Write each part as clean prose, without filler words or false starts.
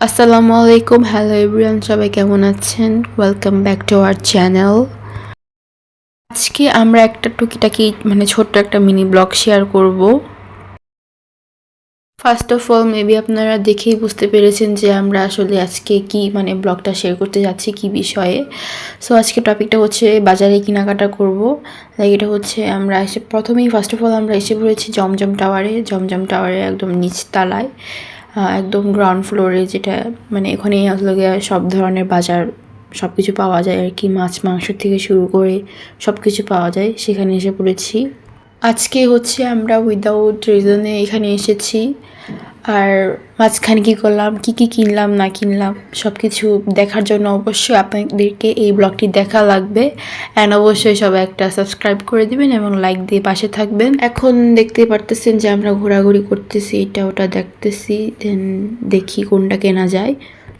আসসালামু আলাইকুম, hello everyone, সবাই কেমন আছেন? Welcome back to our channel. আজকে আমরা একটা টুকিটাকি ছোট্ট একটা মিনি ব্লগ শেয়ার করব। ফার্স্ট অফ অল মেবি আপনারা দেখেই বুঝতে পেরেছেন যে আমরা আসলে আজকে কি ব্লগটা শেয়ার করতে যাচ্ছি কি বিষয়ে। সো আজকে টপিকটা হচ্ছে বাজারে কেনাকাটা করব। লাইক এটা হচ্ছে আমরা প্রথমেই ফার্স্ট অফ অল আমরা এসে পড়েছি জমজম টাওয়ারে একদম নিচতলায়, একদম গ্রাউন্ড ফ্লোরে, যেটা এখানে আসলে সব ধরনের বাজার সব কিছু পাওয়া যায় আর কি, মাছ মাংস থেকে শুরু করে সব কিছু পাওয়া যায়। সেখানে এসে পড়েছি। আজকে হচ্ছে আমরা উইদাউট রিজনে এখানে এসেছি। আর মাঝখানে কী করলাম, কী কিনলাম না কিনলাম সব কিছু দেখার জন্য অবশ্যই আপনাদেরকে এই ব্লগটি দেখা লাগবে। অ্যান্ড অবশ্যই সবাই একটা সাবস্ক্রাইব করে দিবেন এবং লাইক দিয়ে পাশে থাকবেন। এখন দেখতে পারতেছেন যে আমরা ঘোরাঘুরি করতেছি, এটা ওটা দেখতেছি, দেন দেখি কোনটা কেনা যায়।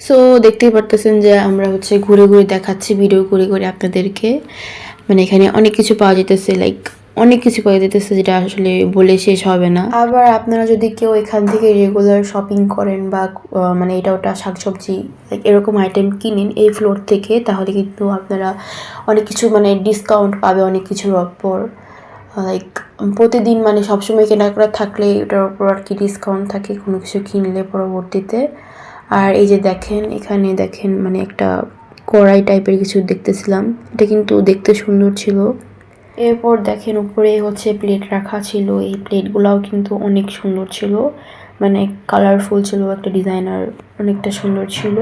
সো দেখতেই পারতেছেন যে আমরা হচ্ছে ঘুরে ঘুরে দেখাচ্ছি, ভিডিও করে আপনাদেরকে। এখানে অনেক কিছু পাওয়া যেতেছে, অনেক কিছু পাওয়া যেতেছে যেটা আসলে বলে শেষ হবে না। আবার আপনারা যদি কেউ এখান থেকে রেগুলার শপিং করেন বা এটা ওটা শাকসবজি এরকম আইটেম কিনেন এই ফ্লোর থেকে, তাহলে কিন্তু আপনারা অনেক কিছু ডিসকাউন্ট পাবে অনেক কিছুর ওপর। প্রতিদিন সবসময় কেনাকাটা থাকলে এটার ওপর আর কি ডিসকাউন্ট থাকে কোনো কিছু কিনলে পরবর্তীতে। আর এই যে দেখেন, এখানে দেখেন একটা কড়াই টাইপের কিছু দেখতেছিলাম, এটা কিন্তু দেখতে সুন্দর ছিল। এরপর দেখেন উপরে হচ্ছে প্লেট রাখা ছিল, এই প্লেটগুলাও কিন্তু অনেক সুন্দর ছিল, কালারফুল ছিল, একটা ডিজাইনার অনেকটা সুন্দর ছিল।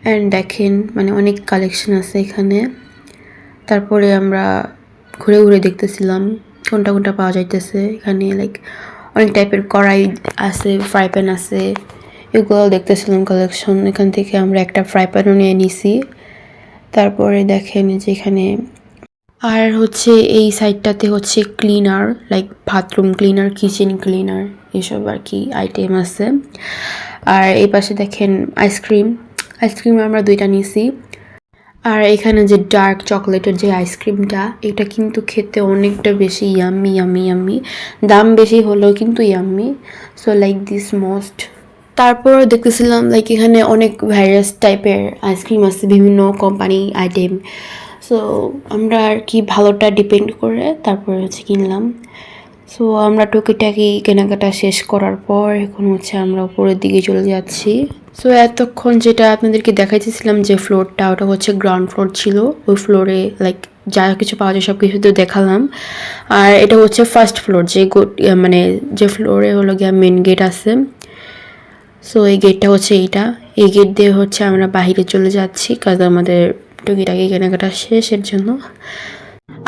অ্যান্ড দেখেন অনেক কালেকশন আছে এখানে। তারপরে আমরা ঘুরে ঘুরে দেখতেছিলাম কোনটা কোনটা পাওয়া যাইতেছে এখানে। অনেক টাইপের কড়াই আছে, ফ্রাই প্যান আছে, এগুলো দেখতেছিলাম কালেকশন। এখান থেকে আমরা একটা ফ্রাই প্যানও নিয়ে নিছি। তারপরে দেখেন যে এখানে আর হচ্ছে এই সাইডটাতে হচ্ছে cleaner, bathroom cleaner, kitchen cleaner, এসব আর কি আইটেম আছে। আর এই পাশে দেখেন আইসক্রিম আমরা 2টা নিছি। আর এখানে যে ডার্ক চকলেটের যে আইসক্রিমটা, এটা কিন্তু খেতে অনেকটা বেশি ইয়াম্মি। দাম বেশি হলেও কিন্তু ইয়াম্মি। So this most. তারপরে দেখতেছিলাম এখানে অনেক ভ্যারিয়াস টাইপের আইসক্রিম আছে, বিভিন্ন কোম্পানি আইটেম। সো আমরা আর কি ভালোটা ডিপেন্ড করে তারপরে হচ্ছে কিনলাম। সো আমরা টুকিটাকি কেনাকাটা শেষ করার পর এখন হচ্ছে আমরা উপরের দিকে চলে যাচ্ছি। সো এতক্ষণ যেটা আপনাদেরকে দেখাইতেছিলাম যে ফ্লোরটা, ওটা হচ্ছে গ্রাউন্ড ফ্লোর ছিল। ওই ফ্লোরে যা কিছু পাওয়া যায় সব কিছু তো দেখালাম। আর এটা হচ্ছে ফার্স্ট ফ্লোর, যে ফ্লোরে হলো গিয়া মেন গেট আছে। সো এই গেটটা হচ্ছে এই গেট দিয়ে হচ্ছে আমরা বাহিরে চলে যাচ্ছি, কারণ আমাদের টুকিটাকি কেনাকাটা শেষের জন্য।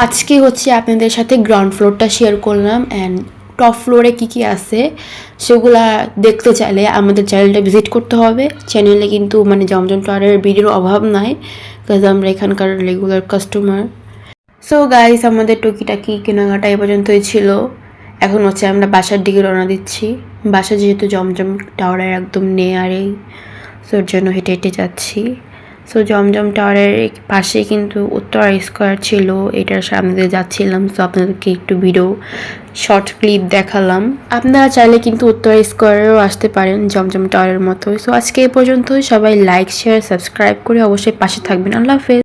আজকে হচ্ছে আপনাদের সাথে গ্রাউন্ড ফ্লোরটা শেয়ার করলাম। অ্যান্ড টপ ফ্লোরে কী আছে সেগুলা দেখতে চাইলে আমাদের চ্যানেলটা ভিজিট করতে হবে। চ্যানেলে কিন্তু জমজম টাওয়ারের ভিডিওর অভাব নাই, কারণ আমরা এখানকার রেগুলার কাস্টমার। সো গাইস, আমাদের টুকিটাকি কেনাকাটা এ পর্যন্তই ছিল। এখন হচ্ছে আমরা বাসার দিকে রওনা দিচ্ছি। বাসা যেহেতু জমজম টাওয়ারের একদম নেয়ারেই, সো ওর জন্য হেঁটে হেঁটে যাচ্ছি। সো জমজম টাওয়ারের পাশে কিন্তু উত্তরা স্কোয়ার ছিল, এটার সামনে দিয়ে যাচ্ছিলাম। সো আপনাদেরকে একটু ভিডিও শর্ট ক্লিপ দেখালাম। আপনারা চাইলে কিন্তু উত্তরা স্কোয়ারেও আসতে পারেন জমজম টাওয়ারের মতো। সো আজকে এ পর্যন্তই। সবাই লাইক, শেয়ার, সাবস্ক্রাইব করে অবশ্যই পাশে থাকবেন। আল্লাহ হাফেজ।